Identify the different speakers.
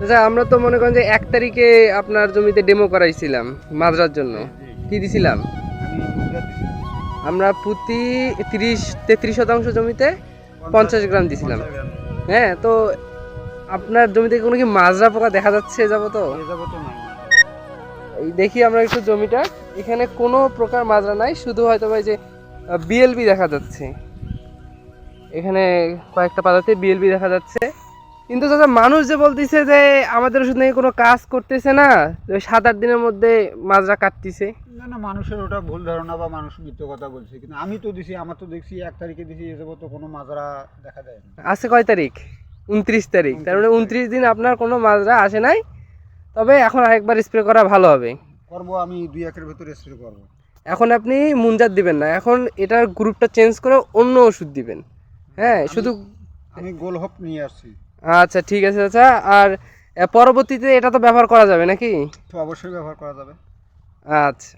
Speaker 1: আচ্ছা, আমরা তো মনে করেন যে 1 তারিখে আপনার জমিতে ডেমো করাইছিলাম মাজরার জন্য। কি দিছিলাম? আমরা প্রতি 33% জমিতে 50 গ্রাম দিছিলাম। হ্যাঁ, তো আপনার জমিতে কোনো কি মাজরা পোকা দেখা যাচ্ছে যাবত? এই দেখি আমরা একটু জমিটা, এখানে কোনো প্রকার মাজরা নাই, শুধু হয়তো ভাই যে বিএলবি দেখা যাচ্ছে। এখানে কয়েকটা পাতাতে বিএলবি দেখা যাচ্ছে। কিন্তু দাদা, মানুষ যে বলতেছে যে আমাদের ওষুধ নাকি কোনো কাজ করতেছে না, 7-8 দিনের মধ্যে মাজরা কাটতেছে।
Speaker 2: না না, মানুষের ওটা ভুল ধারণা বা মানুষ মিথ্যে কথা বলছে। কিন্তু আমি তো দিছি, আমার তো দেখছি 1 তারিখে দিছি, এ যাবত তো কোনো মাজরা দেখা যায় না।
Speaker 1: আজকে কয় তারিখ? 29 তারিখ। তার মানে 29 দিন আপনার কোনো মাজরা আসে নাই। তবে এখন আরেকবার স্প্রে করা ভালো হবে।
Speaker 2: করবো, আমি 2-1 ভিতরে স্প্রে করবো।
Speaker 1: এখন আপনি মুনজাত দিবেন না, এখন এটার গ্রুপটা চেঞ্জ করে অন্য ওষুধ দিবেন। হ্যাঁ, শুধু
Speaker 2: আমি গোল হপ নিয়ে আসছি।
Speaker 1: আচ্ছা, ঠিক আছে আচ্ছা। আর পরবর্তীতে এটা তো ব্যবহার করা যাবে নাকি?
Speaker 2: তো অবশ্যই ব্যবহার করা যাবে।
Speaker 1: আচ্ছা।